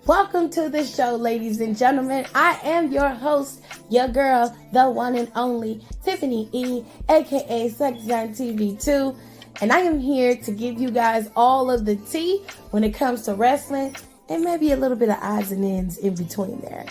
Welcome to the show, ladies and gentlemen. I am your host, your girl, the one and only Tiffany E, aka Sexline TV2, and I am here to give you guys all of the tea when it comes to wrestling and maybe a little bit of odds and ends in between there.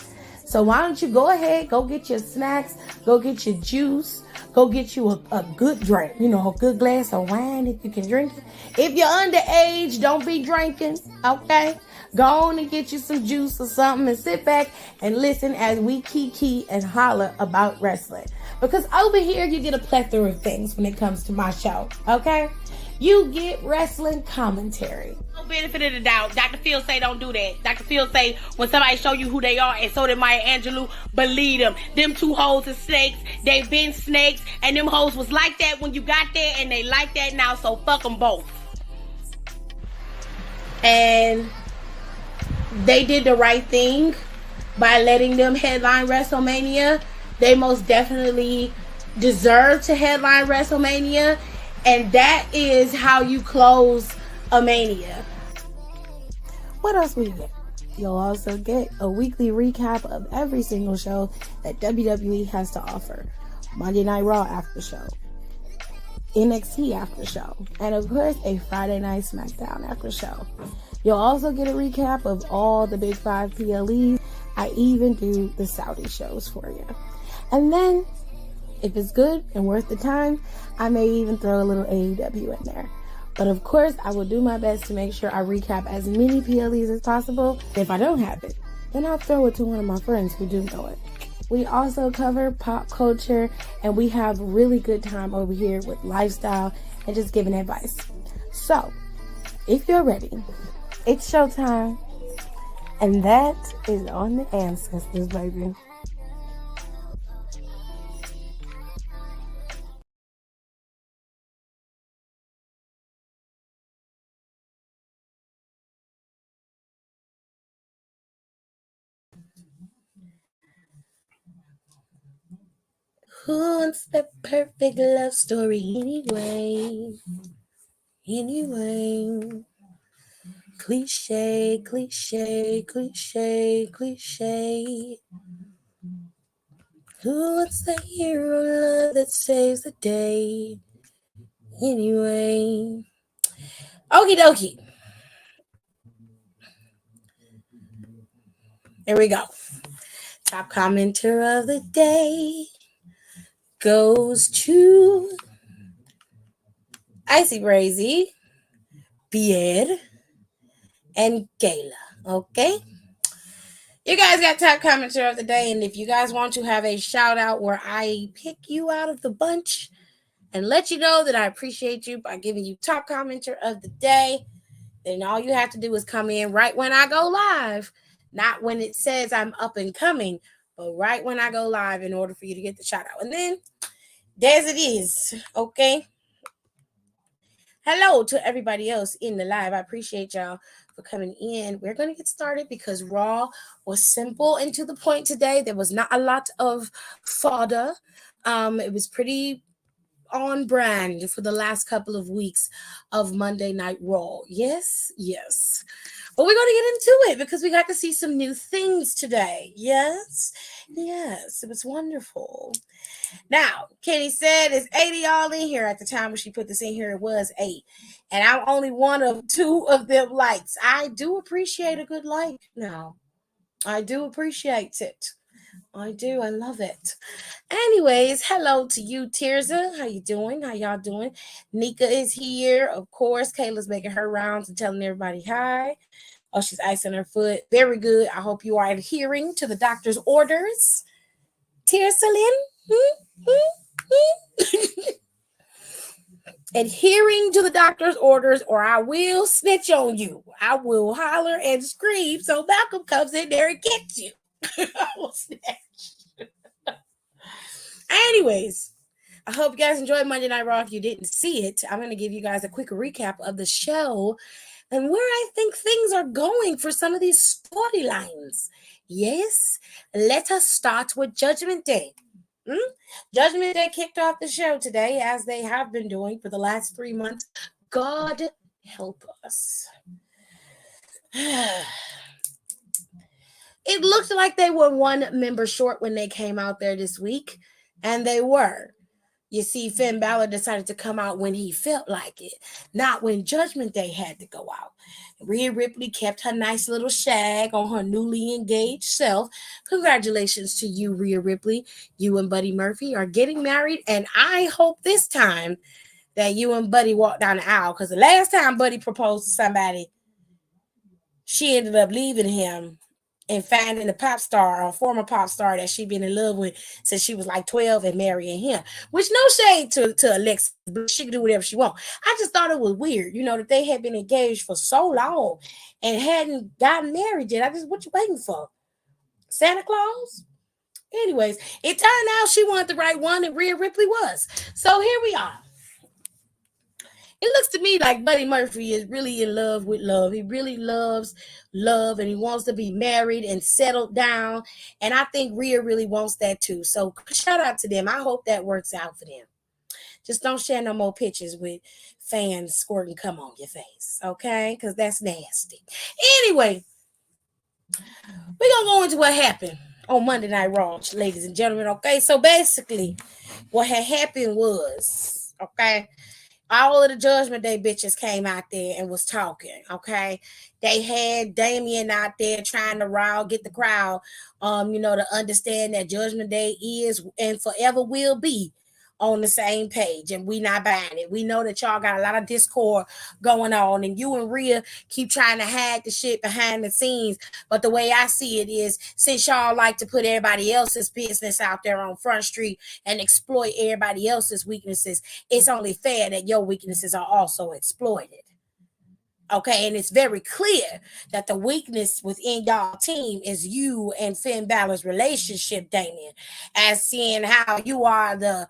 So why don't you go ahead, go get your snacks, go get your juice, go get you a good drink, a good glass of wine if you can drink it. If you're underage, don't be drinking, okay? Go on and get you some juice or something and sit back and listen as we kiki and holler about wrestling. Because over here, you get a plethora of things when it comes to my show, okay? You get wrestling commentary. No benefit of the doubt. Dr. Phil say don't do that. Dr. Phil say when somebody show you who they are, and so did Maya Angelou, believe them. Them two hoes are snakes. They've been snakes, and them hoes was like that when you got there, and they like that now, so fuck them both. And they did the right thing by letting them headline WrestleMania. They most definitely deserve to headline WrestleMania, and that is how you close a mania. What else will you get? You'll also get a weekly recap of every single show that WWE has to offer. Monday Night Raw after show, NXT after show, and of course a Friday Night SmackDown after show. You'll also get a recap of all the Big 5 PLEs. I even do the Saudi shows for you. And then, if it's good and worth the time, I may even throw a little AEW in there. But of course, I will do my best to make sure I recap as many PLEs as possible. If I don't have it, then I'll throw it to one of my friends who do know it. We also cover pop culture, and we have really good time over here with lifestyle and just giving advice. So, if you're ready, it's showtime, and that is on the ancestors, baby. Who wants the perfect love story anyway? Cliche, cliche, cliche, cliche. Who wants the hero love that saves the day? Anyway. Okie dokie. There we go. Top commenter of the day goes to Icy Brazy, Beard, and Gayla. Okay? You guys got top commenter of the day, and if you guys want to have a shout out where I pick you out of the bunch and let you know that I appreciate you by giving you top commenter of the day, then all you have to do is come in right when I go live. Not when it says I'm up and coming, but right when I go live in order for you to get the shout out. And then there's it is, okay? Hello to everybody else in the live. I appreciate y'all for coming in. We're going to get started because Raw was simple and to the point today. There was not a lot of fodder. It was pretty on brand for the last couple of weeks of Monday Night Raw. Yes. But we're going to get into it because we got to see some new things today. Yes, it was wonderful. Now, Kenny said it's 80 y'all in here. At the time when she put this in here, it was 8. And I'm only one of 2 of them likes. I do appreciate a good like now. I do appreciate it. I do. I love it. Anyways, hello to you, Tirza. How you doing? How y'all doing? Nika is here. Of course, Kayla's making her rounds and telling everybody hi. Oh, she's icing her foot. Very good. I hope you are adhering to the doctor's orders. Tirza Lynn? Adhering to the doctor's orders, or I will snitch on you. I will holler and scream so Malcolm comes in there and gets you. I will snitch. Anyways, I hope you guys enjoyed Monday Night Raw. If you didn't see it, I'm going to give you guys a quick recap of the show and where I think things are going for some of these storylines. Yes, let us start with Judgment Day. Judgment Day kicked off the show today, as they have been doing for the last 3 months. God help us. It looked like they were one member short when they came out there this week, and they were. You see, Finn Balor decided to come out when he felt like it, not when Judgment Day had to go out. Rhea Ripley kept her nice little shag on her newly engaged self. Congratulations to you, Rhea Ripley. You and Buddy Murphy are getting married, and I hope this time that you and Buddy walk down the aisle, because the last time Buddy proposed to somebody, she ended up leaving him and finding a pop star, a former pop star that she'd been in love with since she was like 12 and marrying him. Which, no shade to Alexis, but she could do whatever she wants. I just thought it was weird, that they had been engaged for so long and hadn't gotten married yet. What you waiting for? Santa Claus? Anyways, it turned out she wanted the right one and Rhea Ripley was. So here we are. It looks to me like Buddy Murphy is really in love with love. He really loves love and he wants to be married and settled down. And I think Rhea really wants that too. So shout out to them. I hope that works out for them. Just don't share no more pictures with fans squirting cum on your face, okay? Because that's nasty. Anyway, we're going to go into what happened on Monday Night Raw, ladies and gentlemen, okay? So basically, what had happened was, okay, all of the Judgment Day bitches came out there and was talking, okay? They had Damien out there trying to get the crowd, to understand that Judgment Day is and forever will be on the same page, and we not buying it. We know that y'all got a lot of discord going on, and you and Rhea keep trying to hide the shit behind the scenes. But the way I see it is, since y'all like to put everybody else's business out there on Front Street and exploit everybody else's weaknesses, it's only fair that your weaknesses are also exploited. Okay, and it's very clear that the weakness within y'all team is you and Finn Balor's relationship, Damien. As seeing how you are the,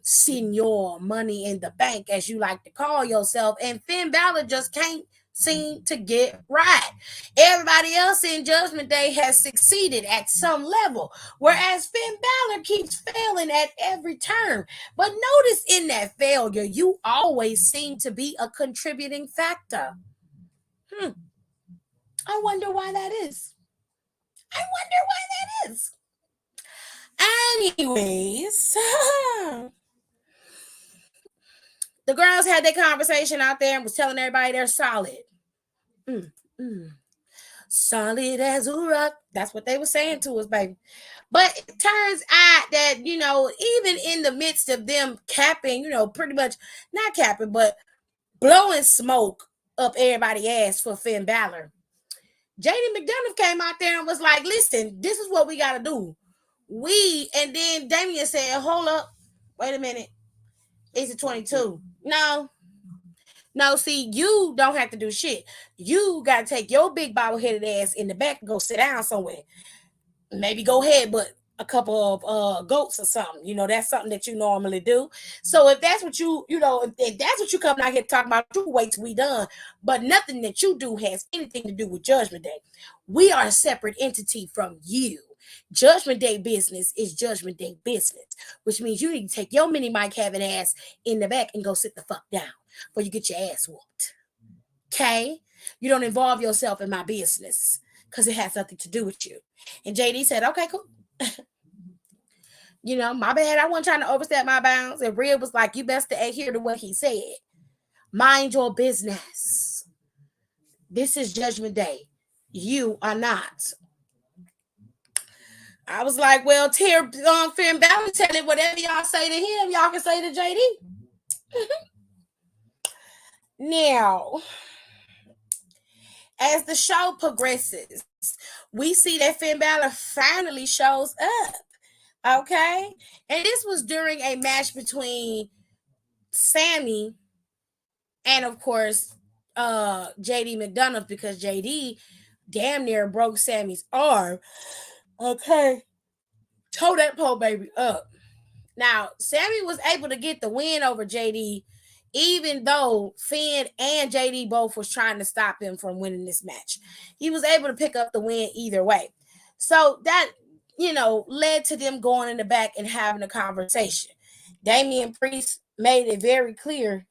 senior money in the bank, as you like to call yourself, and Finn Balor just can't seem to get right. Everybody else in Judgment Day has succeeded at some level, whereas Finn Balor keeps failing at every turn. But notice in that failure, you always seem to be a contributing factor. I wonder why that is. Anyways, the girls had their conversation out there and was telling everybody they're solid. Solid as a rock. That's what they were saying to us, baby. But it turns out that, even in the midst of them capping, pretty much not capping, but blowing smoke up everybody's ass for Finn Balor, JD McDonough came out there and was like, listen, this is what we got to do. And then Damien said, hold up, wait a minute. It's a 22. No, see, you don't have to do shit. You got to take your big bobble-headed ass in the back and go sit down somewhere. Maybe go ahead, but a couple of goats or something. That's something that you normally do. So if that's what if that's what you come out here talking about, you wait till we done. But nothing that you do has anything to do with Judgment Day. We are a separate entity from you. Judgment Day business is Judgment Day business, which means you need to take your mini mic having ass in the back and go sit the fuck down before you get your ass whooped. Okay? You don't involve yourself in my business because it has nothing to do with you. And JD said, okay, cool. My bad. I wasn't trying to overstep my bounds. And Rhea was like, you best to adhere to what he said. Mind your business. This is Judgment Day. You are not. I was like, well, Finn Balor, tell it whatever y'all say to him, y'all can say to JD. Now, as the show progresses, we see that Finn Balor finally shows up. Okay? And this was during a match between Sammy and, of course, JD McDonough, because JD damn near broke Sammy's arm. Okay. Toe that pole baby up. Now, Sammy was able to get the win over JD, even though Finn and JD both was trying to stop him from winning this match. He was able to pick up the win either way. So that, led to them going in the back and having a conversation. Damian Priest made it very clear,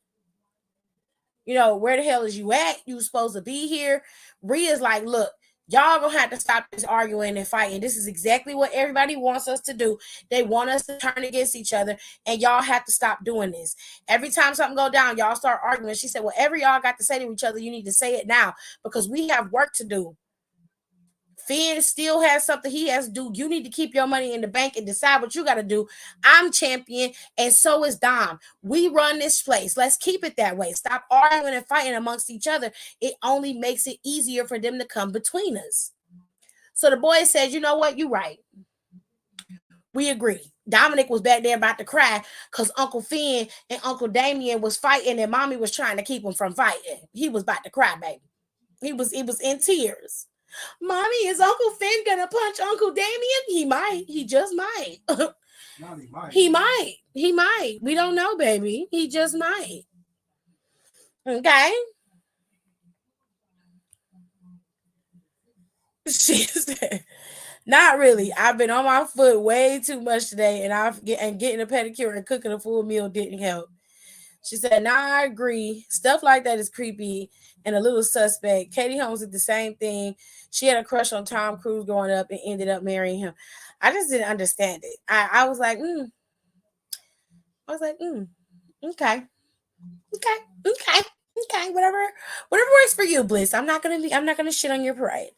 where the hell is you at? You supposed to be here. Rhea's like, look, Y'all gonna have to stop this arguing and fighting. This is exactly what everybody wants us to do. They want us to turn against each other, and y'all have to stop doing this. Every time something go down, y'all start arguing. She said, whatever y'all got to say to each other, you need to say it now because we have work to do. Finn still has something he has to do. You need to keep your money in the bank and decide what you got to do. I'm champion, and so is Dom. We run this place. Let's keep it that way. Stop arguing and fighting amongst each other. It only makes it easier for them to come between us. So the boy said, you know what? You're right. We agree. Dominic was back there about to cry because Uncle Finn and Uncle Damien was fighting, and Mommy was trying to keep him from fighting. He was about to cry, baby. He was in tears. Mommy, is Uncle Finn gonna punch Uncle Damien? He might. He just might. He might. He might. He might. We don't know, baby. He just might. Okay. She said, not really. I've been on my foot way too much today, and getting a pedicure and cooking a full meal didn't help. She said, nah, I agree. Stuff like that is creepy and a little suspect. Katie Holmes did the same thing. She had a crush on Tom Cruise growing up and ended up marrying him. I just didn't understand it. I was like, okay. Okay. Whatever works for you, Bliss. I'm not gonna shit on your parade.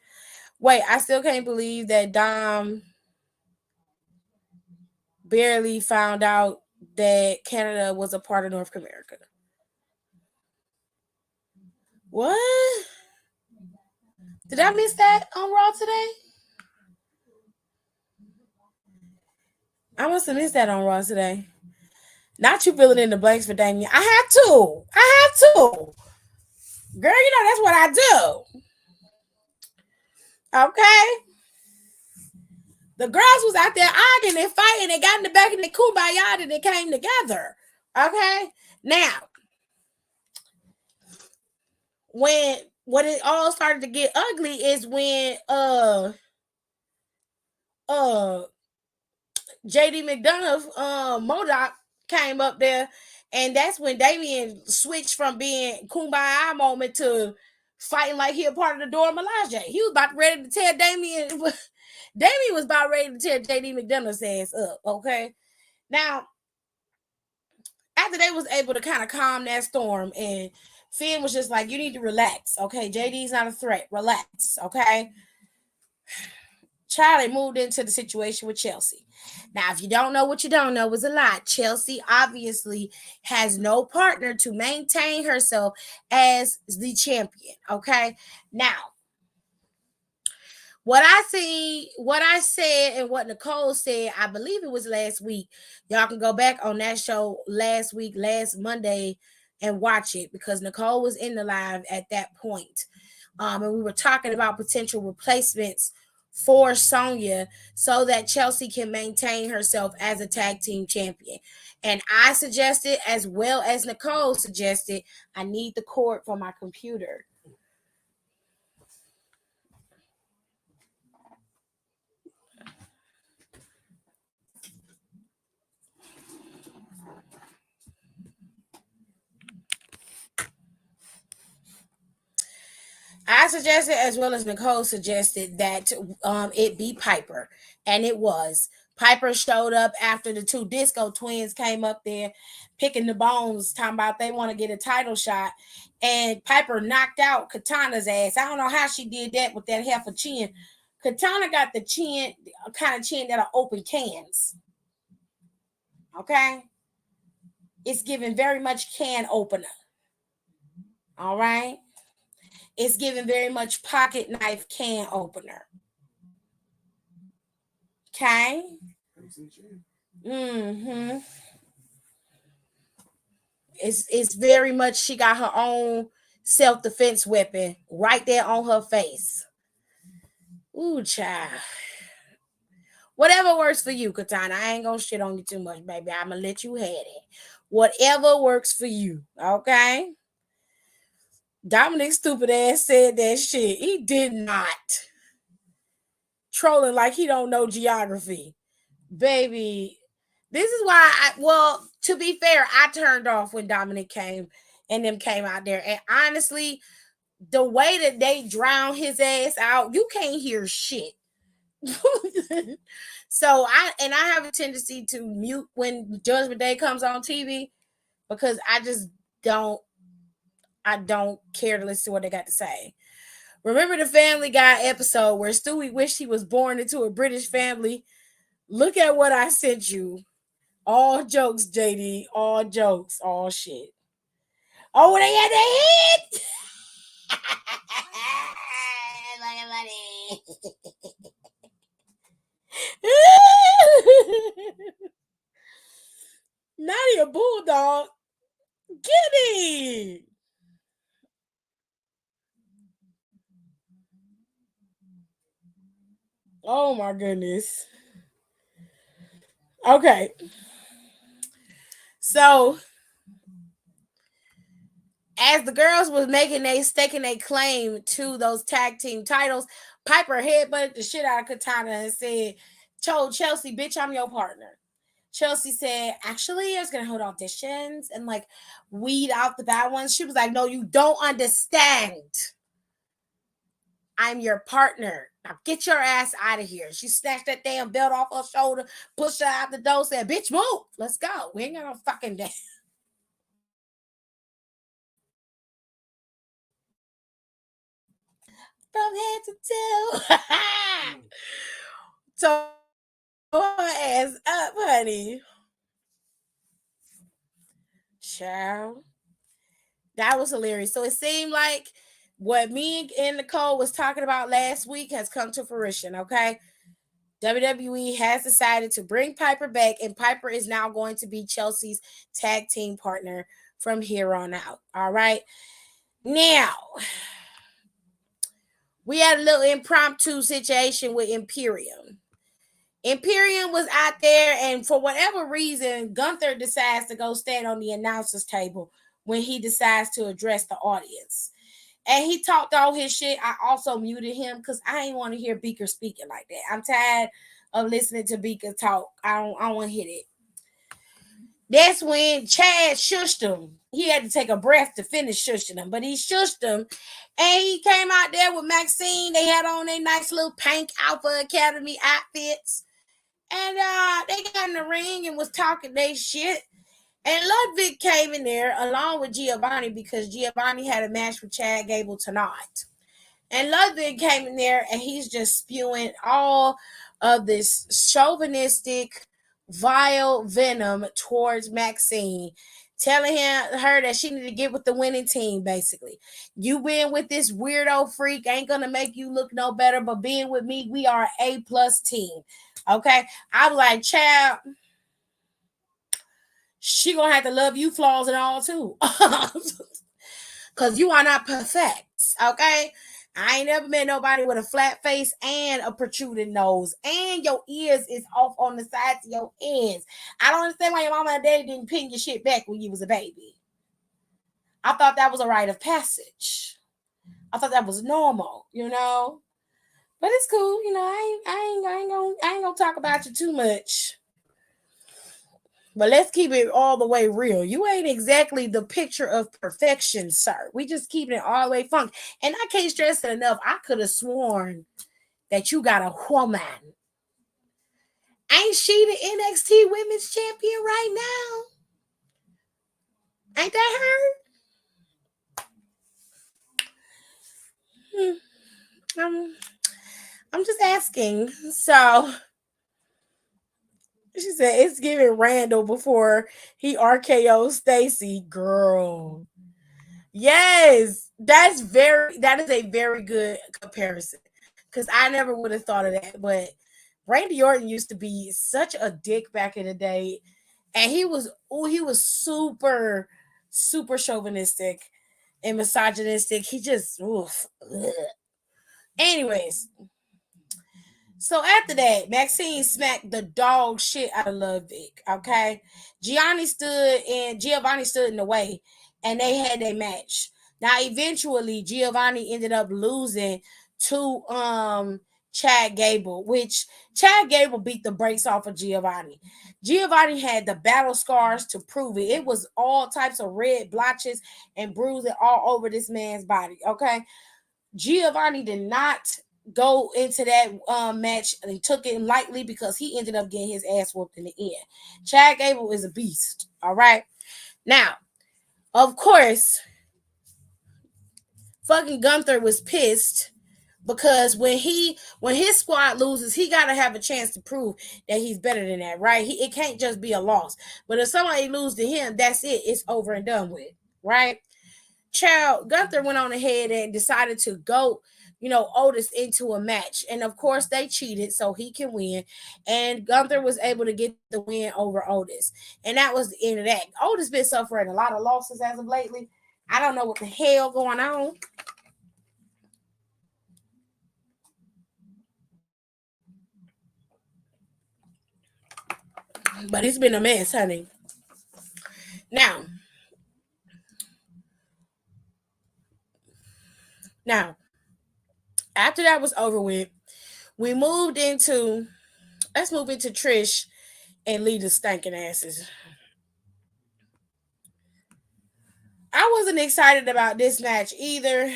Wait, I still can't believe that Dom barely found out that Canada was a part of North America. What? Did I miss that on Raw today? I must have missed that on Raw today. Not you filling in the blanks for Damien. I have to. Girl, you know that's what I do. Okay. The girls was out there arguing and fighting. They got in the back of the kumbaya and they came together. Okay. Now, when it all started to get ugly is when JD McDonough Modoc came up there, and that's when Damien switched from being kumbaya moment to fighting like he a part of the Dora Milaje. He was about ready to tear Damien. Damien was about ready to tear JD McDonough's ass up. Okay, now after they was able to kind of calm that storm, and Finn was just like, "You need to relax, okay? JD's not a threat. Relax, okay." Charlie moved into the situation with Chelsea. Now, if you don't know what you don't know, was a lot. Chelsea obviously has no partner to maintain herself as the champion. Okay. Now, what I said, and what Nicole said, I believe it was last week. Y'all can go back on that show last Monday, and watch it because Nicole was in the live at that point. And we were talking about potential replacements for Sonya so that Chelsea can maintain herself as a tag team champion. And I suggested, as well as Nicole suggested, I need the cord for my computer. I suggested, as well as Nicole suggested, that it be Piper, and it was. Piper showed up after the two Disco Twins came up there picking the bones, talking about they want to get a title shot, and Piper knocked out Katana's ass. I don't know how she did that with that half a chin. Katana got the chin, kind of chin that'll open cans. Okay? It's giving very much can opener. All right? It's giving very much pocket knife can opener. Okay. Mm-hmm. It's very much, she got her own self-defense weapon right there on her face. Ooh, child. Whatever works for you, Katana. I ain't gonna shit on you too much, baby. I'm gonna let you have it. Whatever works for you. Okay. Dominic's stupid ass said that shit. He did not. Trolling like he don't know geography. Baby, this is why to be fair, I turned off when Dominic came out there. And honestly, the way that they drown his ass out, you can't hear shit. So I have a tendency to mute when Judgment Day comes on TV because don't I don't care to listen to what they got to say. Remember the Family Guy episode where Stewie wished he was born into a British family? Look at what I sent you. All jokes, JD. All jokes. All shit. Oh, they had the hit. Nadia Bulldog. Get me. Oh my goodness. Okay. So as the girls was staking a claim to those tag team titles, Piper headbutted the shit out of Katana and said, told Chelsea, bitch, I'm your partner. Chelsea said, actually, I was going to hold auditions and like weed out the bad ones. She was like, no, you don't understand. I'm your partner. Now get your ass out of here. She snatched that damn belt off her shoulder, pushed her out the door, said, bitch, move. Let's go. We ain't got no fucking day. From head to toe. So her ass up, honey. Child. That was hilarious. So it seemed like what me and Nicole was talking about last week has come to fruition, okay? WWE has decided to bring Piper back, and Piper is now going to be Chelsea's tag team partner from here on out. All right. Now, we had a little impromptu situation with Imperium. Imperium was out there, and for whatever reason, Gunther decides to go stand on the announcer's table when he decides to address the audience. And he talked all his shit. I also muted him because I ain't want to hear Beaker speaking like that. I'm tired of listening to Beaker talk. I don't want to hit it. That's when Chad shushed him. He had to take a breath to finish shushing him, but he shushed him. And he came out there with Maxine. They had on their nice little pink Alpha Academy outfits. And they got in the ring and was talking their shit. And Ludwig came in there along with Giovanni because Giovanni had a match with Chad Gable tonight. And Ludwig came in there and he's just spewing all of this chauvinistic, vile venom towards Maxine, telling her that she needed to get with the winning team, basically. You being with this weirdo freak ain't going to make you look no better, but being with me, we are an A+ team. Okay? I'm like, child, she gonna have to love you flaws and all too. Because you are not perfect, okay? I ain't never met nobody with a flat face and a protruding nose, and your ears is off on the sides of your ends. I don't understand why your mama and daddy didn't pin your shit back when you was a baby. I thought that was a rite of passage. I thought that was normal, you know? But it's cool, you know, I ain't gonna talk about you too much. But let's keep it all the way real. You ain't exactly the picture of perfection, sir. We just keeping it all the way funk. And I can't stress it enough. I could have sworn that you got a woman. Ain't she the NXT Women's Champion right now? Ain't that her? I'm just asking. So she said it's giving Randall before he RKO Stacy. Girl. Yes, that is a very good comparison. Because I never would have thought of that. But Randy Orton used to be such a dick back in the day. And he was super, super chauvinistic and misogynistic. He just oof. Ugh. Anyways, so after that, Maxine smacked the dog shit out of Ludwig. Okay, Giovanni stood in the way, and they had a match. Now, eventually, Giovanni ended up losing to Chad Gable, which Chad Gable beat the brakes off of Giovanni. Giovanni had the battle scars to prove it. It was all types of red blotches and bruising all over this man's body. Okay. Giovanni did not go into that match and he took it lightly because he ended up getting his ass whooped in the end. Chad Gable is a beast. All right. Now, of course, fucking Gunther was pissed because when his squad loses, he got to have a chance to prove that he's better than that, right? It can't just be a loss. But if somebody loses to him, that's it. It's over and done with, right? Child, Gunther went on ahead and decided to go, Otis into a match. And of course, they cheated so he can win. And Gunther was able to get the win over Otis. And that was the end of that. Otis been suffering a lot of losses as of lately. I don't know what the hell going on. But it's been a mess, honey. Now, after that was over with, we moved into let's move into Trish and Lita's stinking asses. I wasn't excited about this match either.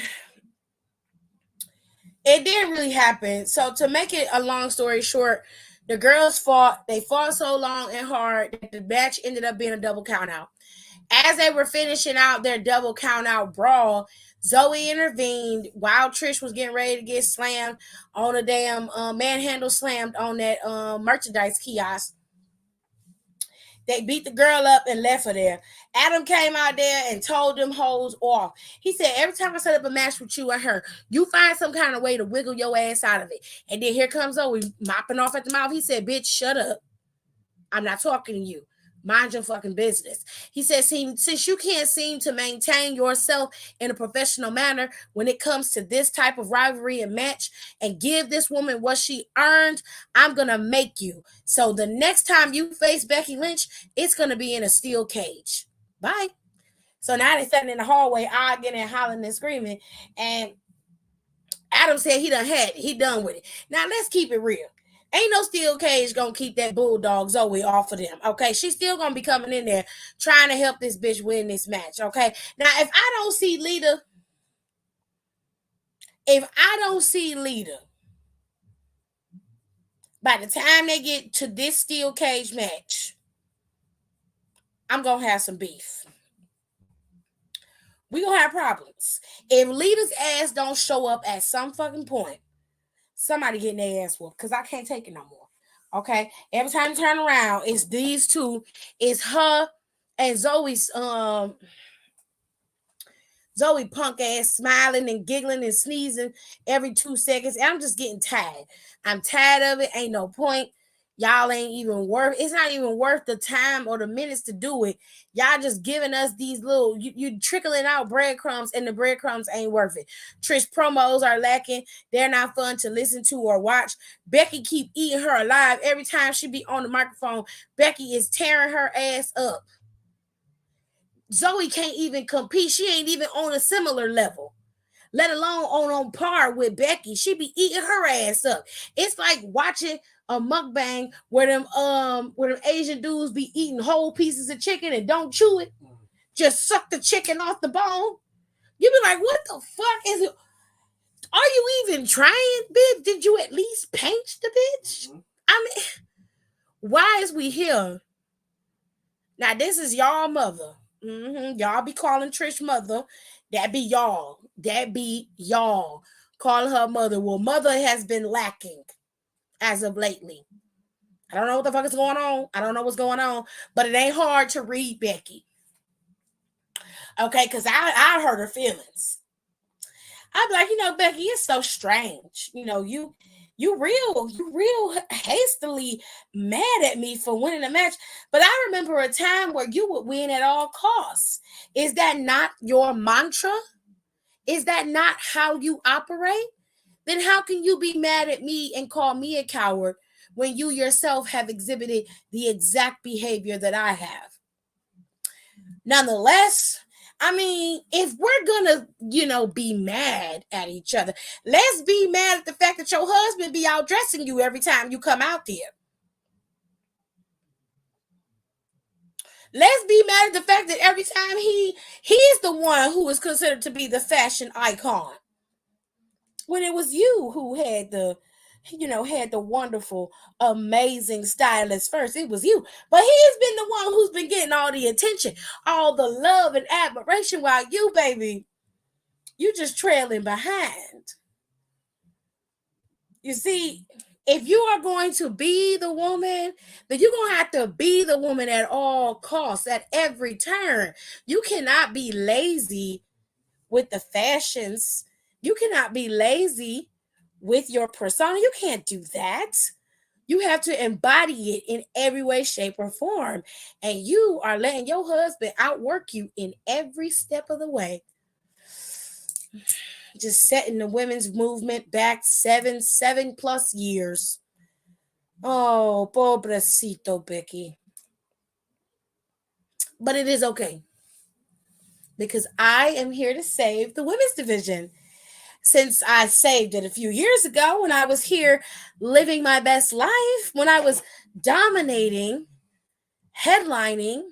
It didn't really happen. So to make it a long story short, the girls fought. They fought so long and hard that the match ended up being a double count out. As they were finishing out their double count out brawl, Zoe intervened while Trish was getting ready to get slammed on a damn manhandle slammed on that merchandise kiosk. They beat the girl up and left her there. Adam came out there and told them hoes off. He said, every time I set up a match with you and her, you find some kind of way to wiggle your ass out of it. And then here comes Zoe mopping off at the mouth. He said, bitch, shut up. I'm not talking to you. Mind your fucking business. He says, since you can't seem to maintain yourself in a professional manner when it comes to this type of rivalry and match and give this woman what she earned, I'm going to make you. So the next time you face Becky Lynch, it's going to be in a steel cage. Bye. So now they're sitting in the hallway arguing and hollering and screaming. And Adam said he done with it. Now let's keep it real. Ain't no steel cage gonna keep that bulldog Zoe off of them, okay? She's still gonna be coming in there trying to help this bitch win this match, okay? Now, if I don't see Lita, by the time they get to this steel cage match, I'm gonna have some beef. We gonna have problems. If Lita's ass don't show up at some fucking point, somebody getting their ass whooped because I can't take it no more. Okay. Every time you turn around, it's these two, it's her and Zoe punk ass smiling and giggling and sneezing every 2 seconds. And I'm just getting tired. I'm tired of it. Ain't no point. Y'all ain't even worth it's not even worth the time or the minutes to do it. Y'all just giving us these little you trickling out breadcrumbs and the breadcrumbs ain't worth it. Trish promos are lacking. They're not fun to listen to or watch. Becky keep eating her alive every time she be on the microphone. Becky is tearing her ass up. Zoe can't even compete. She ain't even on a similar level, let alone on par with Becky. She be eating her ass up. It's like watching a mukbang where them Asian dudes be eating whole pieces of chicken and don't chew it. Just suck the chicken off the bone. You be like, what the fuck is it? Are you even trying, bitch? Did you at least paint the bitch? I mean, why is we here? Now, this is y'all mother. Y'all be calling Trish mother. That be y'all. Calling her mother. Well, mother has been lacking as of lately. I don't know what the fuck is going on. I don't know what's going on, but it ain't hard to read Becky. Okay, because I hurt her feelings. I'm like, Becky, it's so strange. You real hastily mad at me for winning a match. But I remember a time where you would win at all costs. Is that not your mantra? Is that not how you operate? Then how can you be mad at me and call me a coward when you yourself have exhibited the exact behavior that I have? Nonetheless, I mean, if we're gonna, be mad at each other, let's be mad at the fact that your husband be out dressing you every time you come out there. Let's be mad at the fact that every time he's the one who is considered to be the fashion icon, when it was you who had the wonderful, amazing stylist first. It was you, but he's been the one who's been getting all the attention, all the love and admiration, while you, baby, you just trailing behind. You see, if you are going to be the woman, then you're going to have to be the woman at all costs, at every turn. You cannot be lazy with the fashions. You cannot be lazy with your persona. You can't do that. You have to embody it in every way, shape, or form. And you are letting your husband outwork you in every step of the way. Just setting the women's movement back seven plus years. Oh, pobrecito Becky. But it is okay, because I am here to save the women's division. Since I saved it a few years ago when I was here living my best life, when I was dominating, headlining,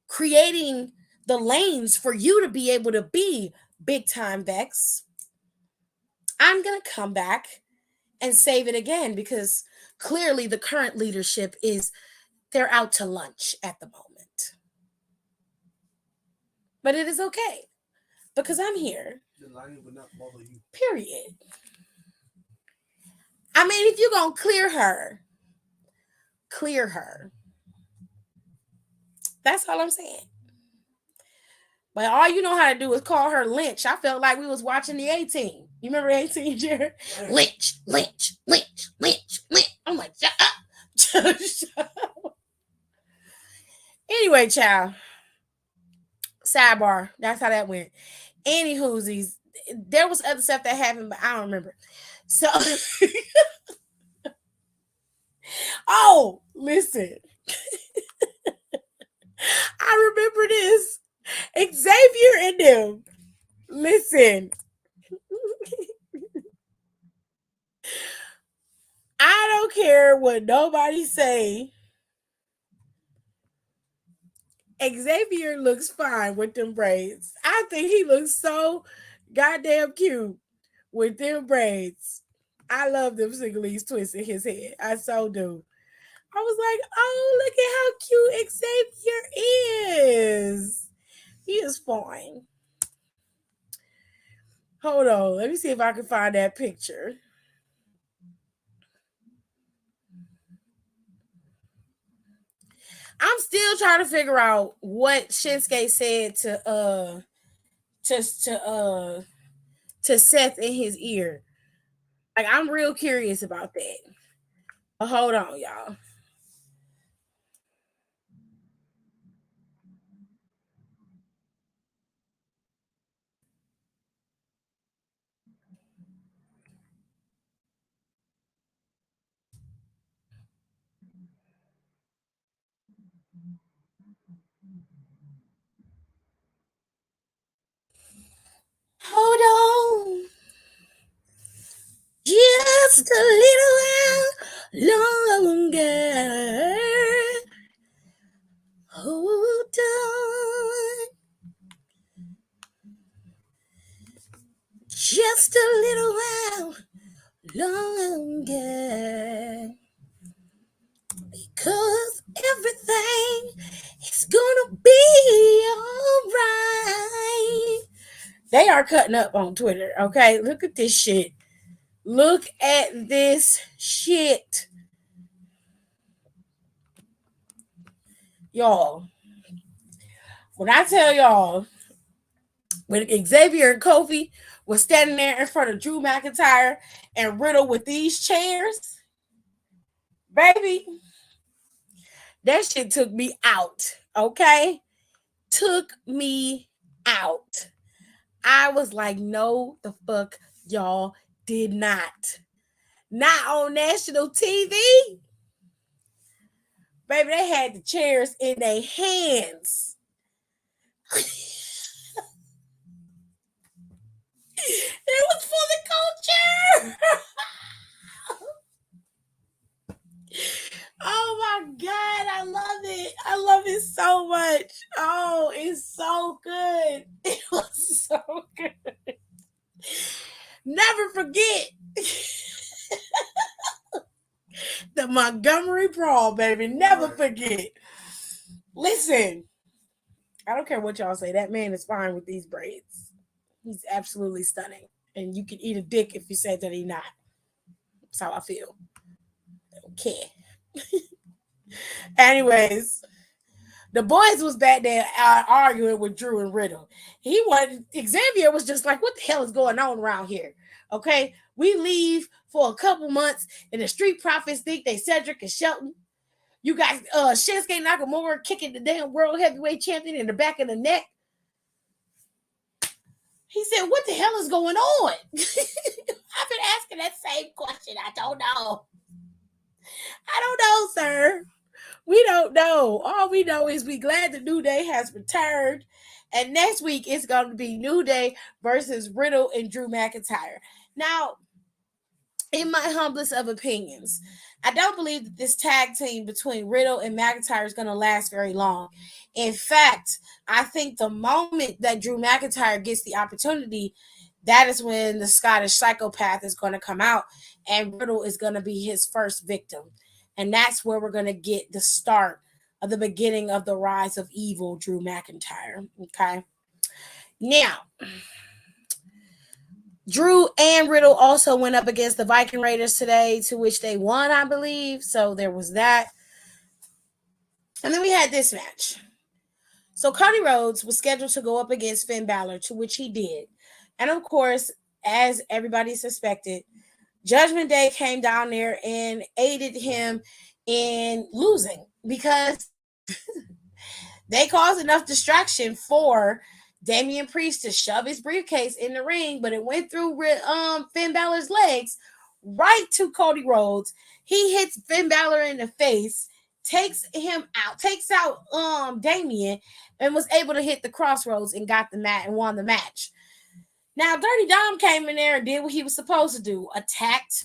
creating the lanes for you to be able to be big time Vex, I'm going to come back and save it again, because clearly the current leadership they're out to lunch at the moment. But it is okay, because I'm here. The lion will not bother you. Period. I mean, if you're going to clear her, clear her. That's all I'm saying. But all you know how to do is call her Lynch. I felt like we was watching the 18. You remember 18, Jared? Lynch, Lynch, Lynch, Lynch, Lynch. I'm like, shut up. Shut up. Anyway, child. Sidebar. That's how that went. Anywhoosies, there was other stuff that happened, but I don't remember. So, oh, listen. I remember this. Xavier and them. Listen. I don't care what nobody say. Xavier looks fine with them braids. I think he looks so goddamn cute with them braids. I love them singlets twists in his head. I so do. I was like, oh, look at how cute Xavier is. He is fine. Hold on. Let me see if I can find that picture. I'm still trying to figure out what Shinsuke said to Seth in his ear. Like, I'm real curious about that. But hold on, y'all. Hold on. Just a little while longer. Hold on. Just a little while longer. Because everything is gonna be alright. They are cutting up on Twitter, okay? Look at this shit. Look at this shit. Y'all, when I tell y'all, when Xavier and Kofi was standing there in front of Drew McIntyre and Riddle with these chairs, baby, that shit took me out, okay? Took me out. I was like, no, the fuck y'all did not. Not on national TV. Baby, they had the chairs in their hands. so much. Oh, it's so good. It was so good. Never forget the Montgomery Brawl, baby. Never forget. Listen, I don't care what y'all say. That man is fine with these braids. He's absolutely stunning. And you can eat a dick if you said that he's not. That's how I feel. Okay. Anyways, the boys was back there arguing with Drew and Riddle. Xavier was just like, what the hell is going on around here? Okay, we leave for a couple months, and the Street Profits think they Cedric and Shelton. You got Shinsuke Nakamura kicking the damn world heavyweight champion in the back of the neck. He said, what the hell is going on? I've been asking that same question. I don't know. Sir. We don't know. All we know is we glad the New Day has returned. And next week it's going to be New Day versus Riddle and Drew McIntyre. Now, in my humblest of opinions, I don't believe that this tag team between Riddle and McIntyre is going to last very long. In fact, I think the moment that Drew McIntyre gets the opportunity, that is when the Scottish psychopath is going to come out and Riddle is going to be his first victim. And that's where we're going to get the start of the beginning of the rise of evil, Drew McIntyre. Okay. Now, Drew and Riddle also went up against the Viking Raiders today, to which they won, I believe. So there was that. And then we had this match. So Cody Rhodes was scheduled to go up against Finn Balor, to which he did. And of course, as everybody suspected, Judgment Day came down there and aided him in losing because they caused enough distraction for Damian Priest to shove his briefcase in the ring, but it went through Finn Balor's legs right to Cody Rhodes. He hits Finn Balor in the face, takes out Damian, and was able to hit the crossroads and got the mat and won the match. Now, Dirty Dom came in there and did what he was supposed to do, attacked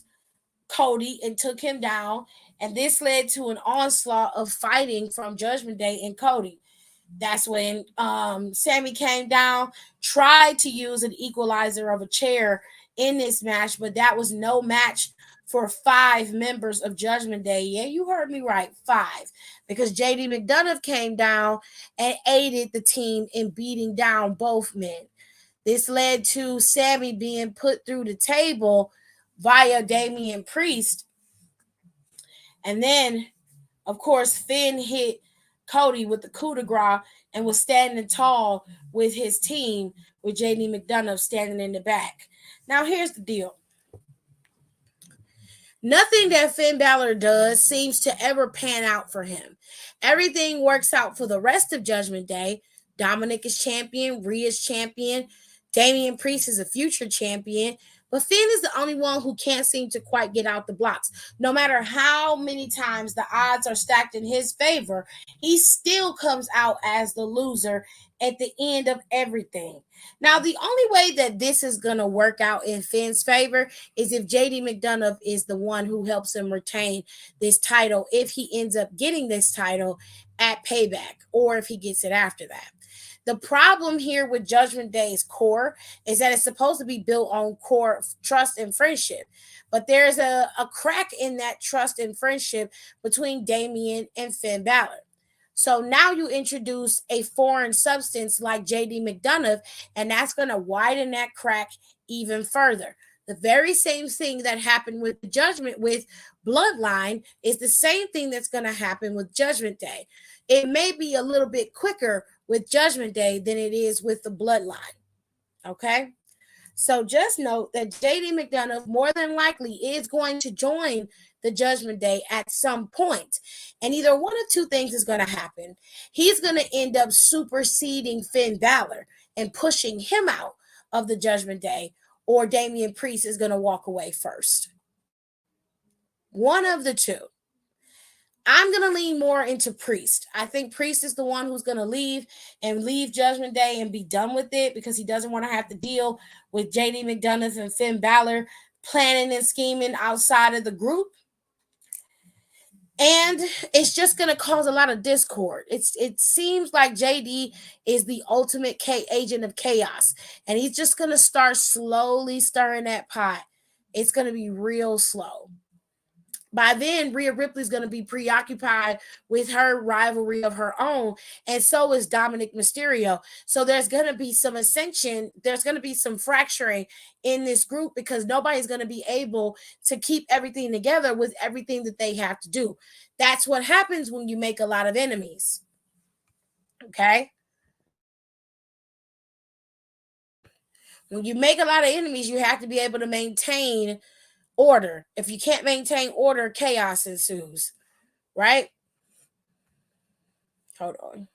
Cody and took him down, and this led to an onslaught of fighting from Judgment Day and Cody. That's when Sammy came down, tried to use an equalizer of a chair in this match, but that was no match for 5 members of Judgment Day. Yeah, you heard me right, 5. Because JD McDonough came down and aided the team in beating down both men. This led to Sammy being put through the table via Damian Priest. And then, of course, Finn hit Cody with the coup de grace and was standing tall with his team, with JD McDonough standing in the back. Now, here's the deal. Nothing that Finn Balor does seems to ever pan out for him. Everything works out for the rest of Judgment Day. Dominic is champion, Rhea's champion, Damian Priest is a future champion, but Finn is the only one who can't seem to quite get out the blocks. No matter how many times the odds are stacked in his favor, he still comes out as the loser at the end of everything. Now, the only way that this is going to work out in Finn's favor is if JD McDonough is the one who helps him retain this title, if he ends up getting this title at Payback, or if he gets it after that. The problem here with Judgment Day's core is that it's supposed to be built on core trust and friendship. But there's a crack in that trust and friendship between Damian and Finn Balor. So now you introduce a foreign substance like JD McDonough, and that's going to widen that crack even further. The very same thing that happened with the Judgment with Bloodline is the same thing that's going to happen with Judgment Day. It may be a little bit quicker with Judgment Day than it is with the Bloodline. Okay? So just note that JD McDonough more than likely is going to join the Judgment Day at some point. And either one of two things is going to happen. He's going to end up superseding Finn Balor and pushing him out of the Judgment Day, or Damian Priest is going to walk away first. One of the two. I'm going to lean more into Priest. I think Priest is the one who's going to leave Judgment Day and be done with it, because he doesn't want to have to deal with JD McDonough and Finn Balor planning and scheming outside of the group. And it's just going to cause a lot of discord. It seems like JD is the ultimate agent of chaos, and he's just going to start slowly stirring that pot. It's going to be real slow. By then, Rhea Ripley's going to be preoccupied with her rivalry of her own, and so is Dominic Mysterio. So there's going to be some ascension, there's going to be some fracturing in this group, because nobody's going to be able to keep everything together with everything that they have to do. That's what happens when you make a lot of enemies. Okay? When you make a lot of enemies, you have to be able to maintain order. If you can't maintain order, chaos ensues, right? Hold on.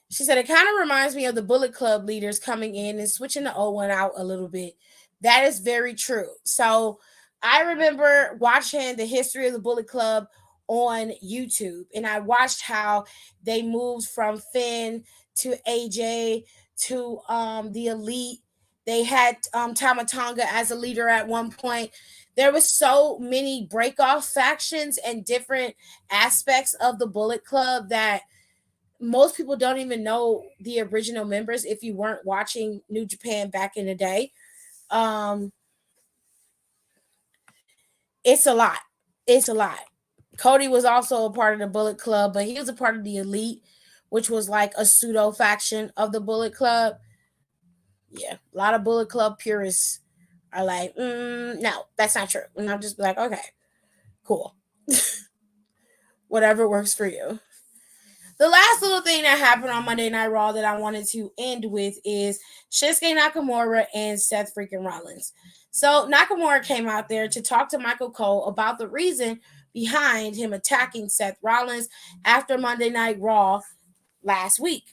She said, it kind of reminds me of the Bullet Club leaders coming in and switching the old one out a little bit. That is very true. So I remember watching the history of the Bullet Club on YouTube, and I watched how they moved from Finn to AJ to the Elite. They had Tama Tonga as a leader at one point. There was so many break-off factions and different aspects of the Bullet Club that most people don't even know the original members if you weren't watching New Japan back in the day. Um, it's a lot. It's a lot. Cody was also a part of the Bullet Club, but he was a part of the Elite, which was like a pseudo faction of the Bullet Club. Yeah, a lot of Bullet Club purists are like, no, that's not true. And I'm just like, okay, cool. Whatever works for you. The last little thing that happened on Monday Night Raw that I wanted to end with is Shinsuke Nakamura and Seth freaking Rollins. So Nakamura came out there to talk to Michael Cole about the reason behind him attacking Seth Rollins after Monday Night Raw last week.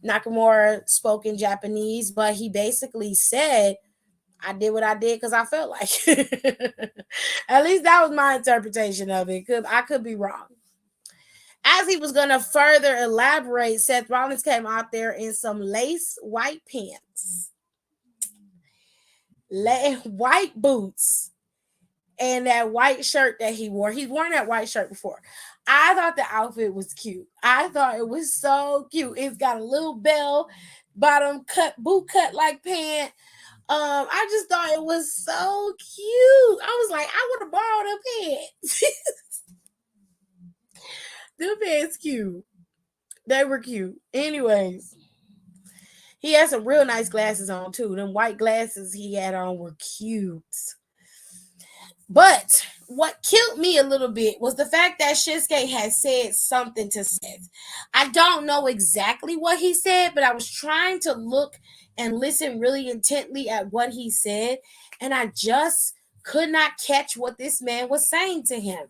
Nakamura spoke in Japanese, but he basically said, I did what I did because I felt like it. At least that was my interpretation of it. I could be wrong. As he was going to further elaborate, Seth Rollins came out there in some lace white pants, white boots, and that white shirt that he wore. He's worn that white shirt before. I thought the outfit was cute. I thought it was so cute. It's got a little bell bottom cut, boot cut like pant. I just thought it was so cute. I was like, I want to borrow them pants. Them pants cute. They were cute. Anyways, he had some real nice glasses on too. Them white glasses he had on were cute. But what killed me a little bit was the fact that Shinsuke had said something to Seth. I don't know exactly what he said, but I was trying to look and listen really intently at what he said, and I just could not catch what this man was saying to him.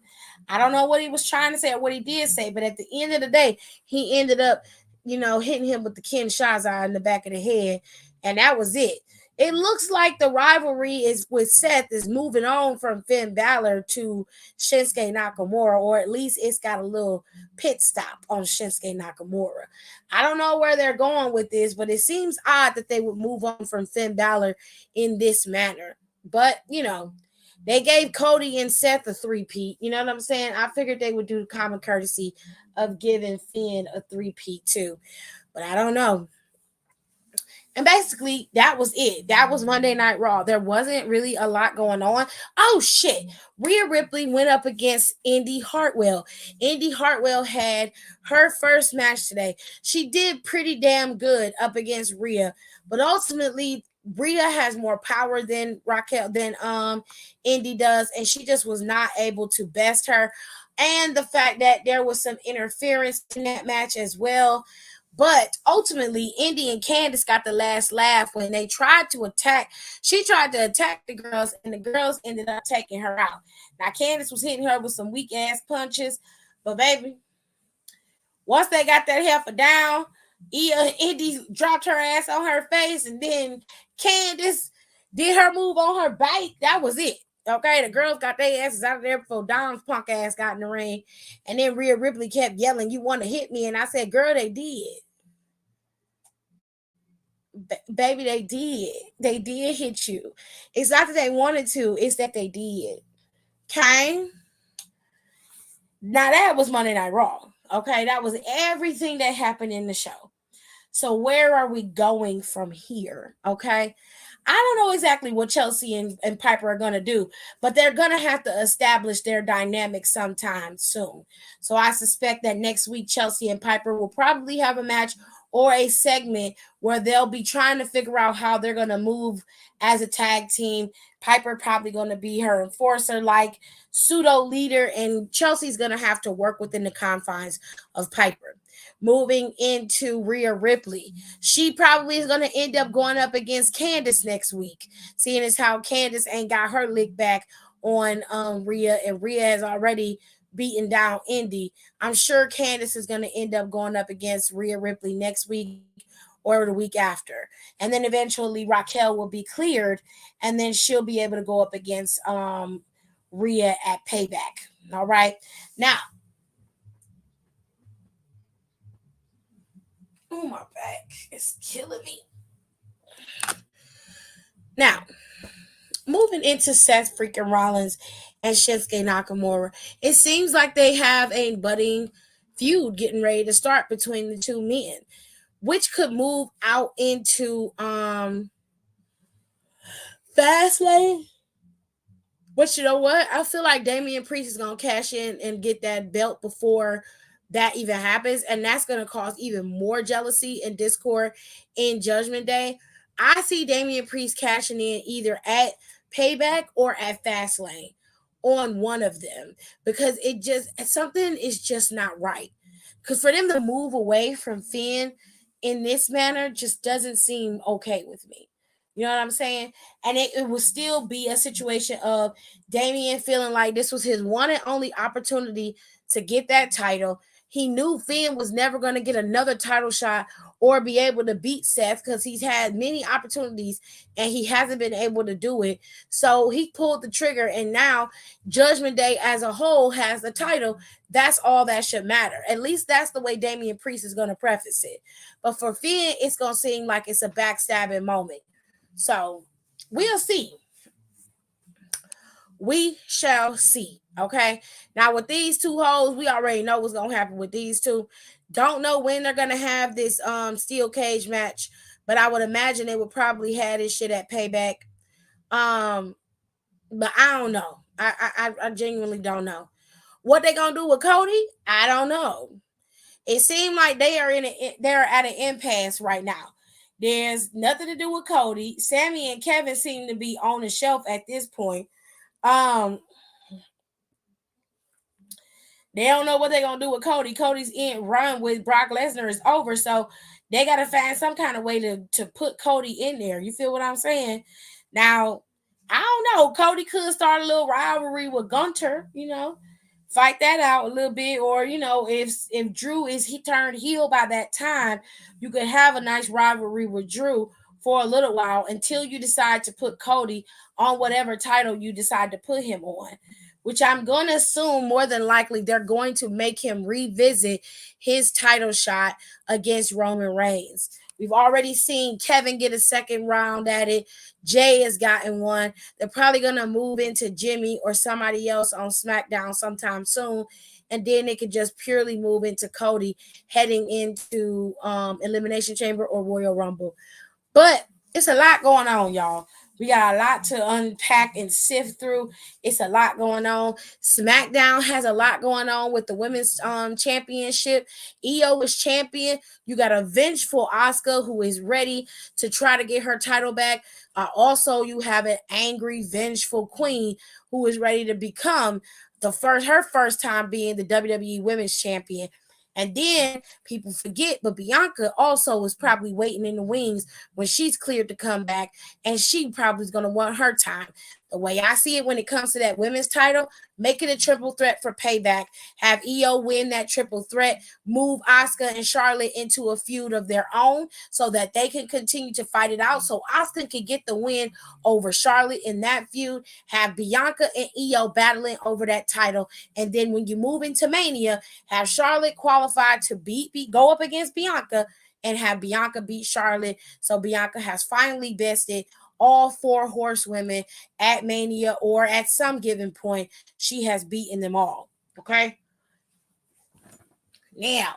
I don't know what he was trying to say or what he did say, but at the end of the day, he ended up, hitting him with the Kinshasa in the back of the head, and that was it. It looks like the rivalry is with Seth is moving on from Finn Balor to Shinsuke Nakamura, or at least it's got a little pit stop on Shinsuke Nakamura. I don't know where they're going with this, but it seems odd that they would move on from Finn Balor in this manner. But, they gave Cody and Seth a 3-peat. You know what I'm saying? I figured they would do the common courtesy of giving Finn a 3-peat too. But I don't know. And basically, that was it. That was Monday Night Raw. There wasn't really a lot going on. Oh, shit. Rhea Ripley went up against Indy Hartwell. Indy Hartwell had her first match today. She did pretty damn good up against Rhea. But ultimately, Rhea has more power than Indy does. And she just was not able to best her. And the fact that there was some interference in that match as well. But ultimately, Indy and Candice got the last laugh when they tried to attack. She tried to attack the girls, and the girls ended up taking her out. Now, Candice was hitting her with some weak-ass punches. But, baby, once they got that heifer down, Indy dropped her ass on her face, and then Candice did her move on her bite. That was it. Okay, the girls got their asses out of there before Dom's punk ass got in the ring. And then Rhea Ripley kept yelling, "You want to hit me?" And I said, girl, they did. Baby, they did. They did hit you. It's not that they wanted to, it's that they did. Okay? Now that was Monday Night Raw. Okay, that was everything that happened in the show. So where are we going from here? Okay. I don't know exactly what Chelsea and Piper are going to do, but they're going to have to establish their dynamic sometime soon. So I suspect that next week, Chelsea and Piper will probably have a match or a segment where they'll be trying to figure out how they're going to move as a tag team. Piper probably going to be her enforcer, like pseudo leader, and Chelsea's going to have to work within the confines of Piper. Moving into Rhea Ripley, she probably is going to end up going up against Candice next week, seeing as how Candice ain't got her lick back on Rhea, and Rhea has already beaten down Indy. I'm sure Candice is going to end up going up against Rhea Ripley next week or the week after. And then eventually Raquel will be cleared, and then she'll be able to go up against Rhea at Payback. All right. Now, oh, my back is killing me. Now, moving into Seth freaking Rollins and Shinsuke Nakamura, it seems like they have a budding feud getting ready to start between the two men, which could move out into Fastlane. But you know what? I feel like Damian Priest is gonna cash in and get that belt before that even happens, and that's gonna cause even more jealousy and discord in Judgment Day. I see Damian Priest cashing in either at Payback or at Fastlane, on one of them, because it just something is just not right. Because for them to move away from Finn in this manner just doesn't seem okay with me. You know what I'm saying? And it will still be a situation of Damian feeling like this was his one and only opportunity to get that title. He knew Finn was never going to get another title shot or be able to beat Seth because he's had many opportunities and he hasn't been able to do it. So he pulled the trigger, and now Judgment Day as a whole has the title. That's all that should matter. At least that's the way Damian Priest is going to preface it. But for Finn, it's going to seem like it's a backstabbing moment. So we'll see. We shall see. Okay. Now with these two hoes, we already know what's gonna happen with these two. Don't know when they're gonna have this steel cage match, but I would imagine they would probably have this shit at Payback. Um, but I don't know. I genuinely don't know. What they gonna do with Cody? I don't know. It seems like they're at an impasse right now. There's nothing to do with Cody. Sammy and Kevin seem to be on the shelf at this point. Um, they don't know what they're gonna do with Cody. Cody's in run with Brock Lesnar is over, so they gotta find some kind of way to put Cody in there. You feel what I'm saying? Now, I don't know. Cody could start a little rivalry with Gunter, fight that out a little bit, or if Drew is he turned heel by that time, you could have a nice rivalry with Drew for a little while until you decide to put Cody on whatever title you decide to put him on, which I'm going to assume more than likely they're going to make him revisit his title shot against Roman Reigns. We've already seen Kevin get a second round at it. Jay has gotten one. They're probably going to move into Jimmy or somebody else on SmackDown sometime soon. And then they could just purely move into Cody heading into Elimination Chamber or Royal Rumble. But it's a lot going on, y'all. We got a lot to unpack and sift through. It's a lot going on. SmackDown has a lot going on with the women's championship. Io is champion. You got a vengeful Asuka who is ready to try to get her title back. Also, you have an angry, vengeful queen who is ready to become her first time being the WWE Women's Champion. And then people forget, but Bianca also was probably waiting in the wings when she's cleared to come back, and she probably is going to want her time. The way I see it when it comes to that women's title, make it a triple threat for Payback. Have Io win that triple threat, move Asuka and Charlotte into a feud of their own so that they can continue to fight it out. So Asuka can get the win over Charlotte in that feud. Have Bianca and Io battling over that title. And then when you move into Mania, have Charlotte qualified to go up against Bianca, and have Bianca beat Charlotte. So Bianca has finally bested all four horsewomen at Mania, or at some given point, she has beaten them all. Okay. Now,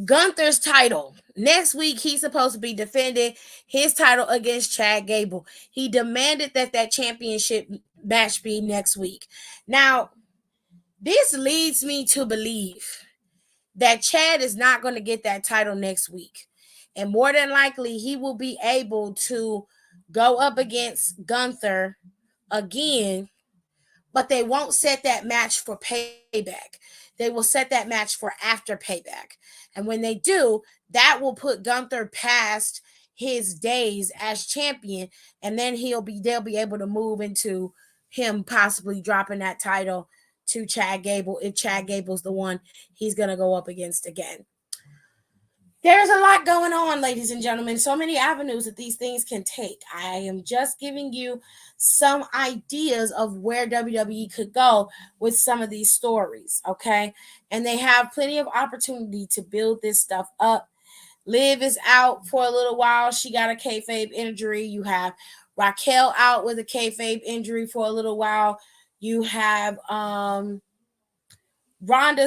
Gunther's title. Next week, he's supposed to be defending his title against Chad Gable. He demanded that championship match be next week. Now, this leads me to believe that Chad is not going to get that title next week. And more than likely, he will be able to go up against Gunther again, but they won't set that match for Payback. They will set that match for after Payback. And when they do, that will put Gunther past his days as champion, and then they'll be able to move into him possibly dropping that title to Chad Gable if Chad Gable's the one he's going to go up against again. There's a lot going on, ladies and gentlemen. So many avenues that these things can take. I am just giving you some ideas of where WWE could go with some of these stories, okay? And they have plenty of opportunity to build this stuff up. Liv is out for a little while. She got a kayfabe injury. You have Raquel out with a kayfabe injury for a little while. You have Ronda's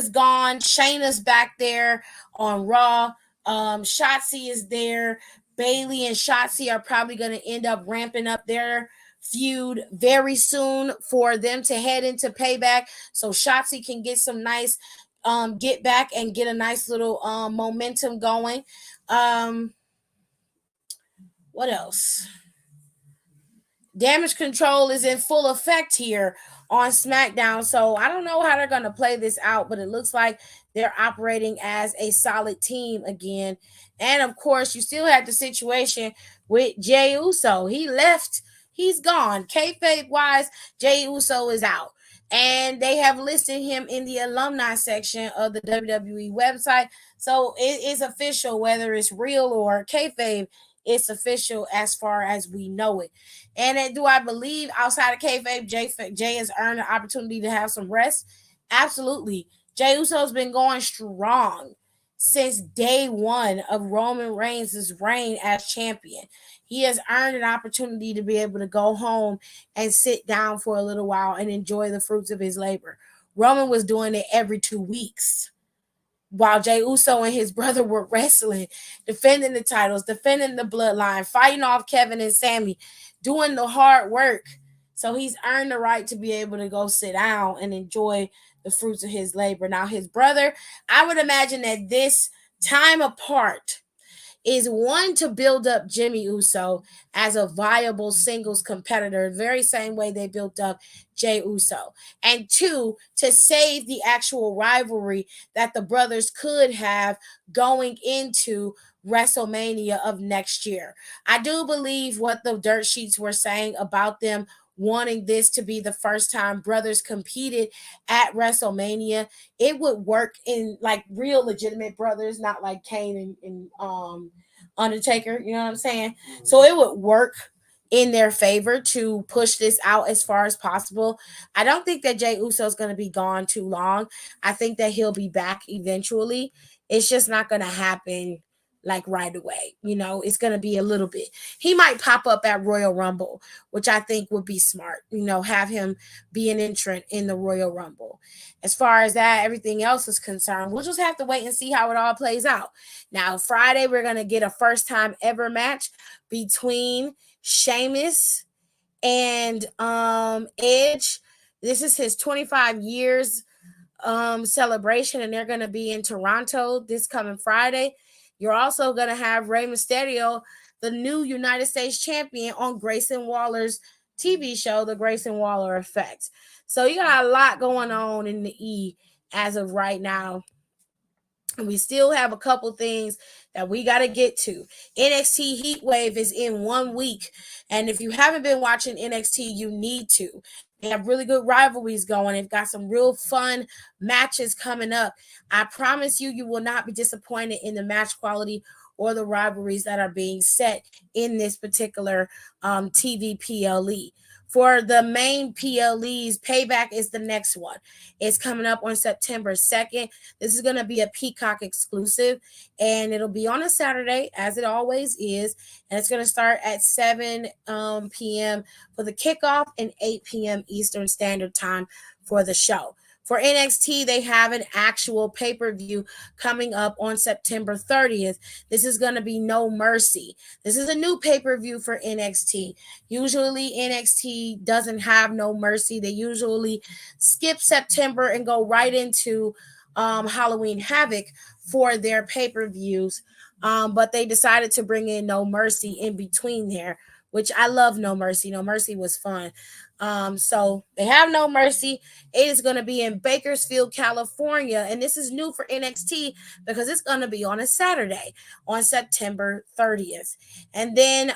gone. Shayna's back there on Raw. Shotzi is there. Bailey and Shotzi are probably going to end up ramping up their feud very soon for them to head into Payback, so Shotzi can get some nice get back and get a nice little momentum going. What else? Damage Control is in full effect here on SmackDown. So I don't know how they're going to play this out, but it looks like they're operating as a solid team again. And of course, you still have the situation with Jey Uso. He left. He's gone. Kayfabe wise, Jey Uso is out. And they have listed him in the alumni section of the WWE website. So it is official, whether it's real or kayfabe. It's official as far as we know it. And do I believe outside of kayfabe, Jay has earned an opportunity to have some rest? Absolutely. Jey Uso's been going strong since day one of Roman Reigns' reign as champion. He has earned an opportunity to be able to go home and sit down for a little while and enjoy the fruits of his labor. Roman was doing it every 2 weeks, while Jey Uso and his brother were wrestling, defending the titles, defending the bloodline, fighting off Kevin and Sami, doing the hard work. So he's earned the right to be able to go sit down and enjoy the fruits of his labor. Now, his brother, I would imagine that this time apart is one, to build up Jimmy Uso as a viable singles competitor, the very same way they built up Jey Uso. And two, to save the actual rivalry that the brothers could have going into WrestleMania of next year. I do believe what the dirt sheets were saying about them wanting this to be the first time brothers competed at WrestleMania. It would work in like real legitimate brothers, not like Kane and Undertaker, you know what I'm saying? So it would work in their favor to push this out as far as possible. I don't think that Jey Uso is going to be gone too long. I think that he'll be back eventually. It's just not going to happen like right away. You know, it's going to be a little bit. He might pop up at Royal Rumble, which I think would be smart. You know, have him be an entrant in the Royal Rumble. As far as that, everything else is concerned, we'll just have to wait and see how it all plays out. Now, Friday, we're going to get a first time ever match between Sheamus and Edge. This is his 25 years celebration, and they're going to be in Toronto this coming Friday. You're also going to have Rey Mysterio, the new United States champion, on Grayson Waller's TV show, The Grayson Waller Effect. So you got a lot going on in the E as of right now. And we still have a couple things that we got to get to. NXT Heatwave is in 1 week. And if you haven't been watching NXT, you need to. They have really good rivalries going. They've got some real fun matches coming up. I promise you, you will not be disappointed in the match quality or the rivalries that are being set in this particular TV PLE. For the main PLEs, Payback is the next one. It's coming up on September 2nd. This is going to be a Peacock exclusive, and it'll be on a Saturday, as it always is, and it's going to start at 7 p.m. for the kickoff and 8 p.m. Eastern Standard Time for the show. For NXT, they have an actual pay-per-view coming up on September 30th. This is going to be No Mercy. This is a new pay-per-view for NXT. Usually NXT doesn't have No Mercy. They usually skip September and go right into Halloween Havoc for their pay-per-views. But they decided to bring in No Mercy in between there, which I love No Mercy. No Mercy was fun. So they have No Mercy. It is going to be in Bakersfield, California, and this is new for NXT because it's going to be on a Saturday on September 30th. And then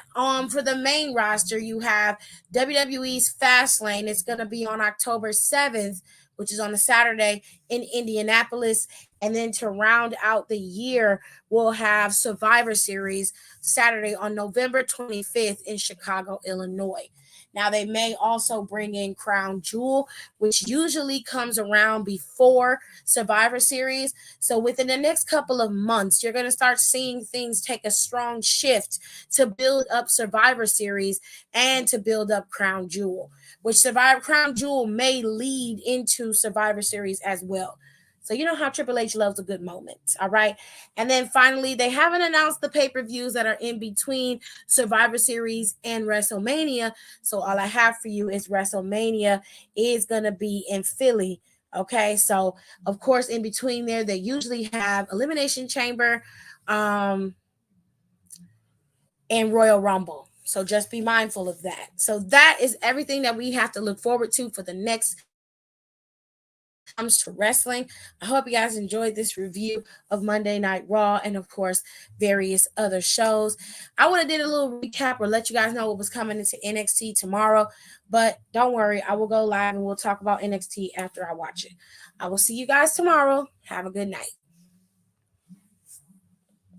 for the main roster, you have WWE's Fastlane. It's going to be on October 7th, which is on a Saturday in Indianapolis. And then to round out the year, we'll have Survivor Series Saturday on November 25th in Chicago, Illinois. Now, they may also bring in Crown Jewel, which usually comes around before Survivor Series. So within the next couple of months, you're going to start seeing things take a strong shift to build up Survivor Series and to build up Crown Jewel, which Crown Jewel may lead into Survivor Series as well. So you know how Triple H loves a good moment, all right? And then finally, they haven't announced the pay-per-views that are in between Survivor Series and WrestleMania. So all I have for you is WrestleMania is going to be in Philly, okay? So, of course, in between there, they usually have Elimination Chamber and Royal Rumble. So just be mindful of that. So that is everything that we have to look forward to for the next comes to wrestling. I hope you guys enjoyed this review of Monday Night Raw and of course various other shows. I would have did a little recap or let you guys know what was coming into NXT tomorrow, but don't worry, I will go live and we'll talk about NXT after I watch it. I will see you guys tomorrow. Have a good night.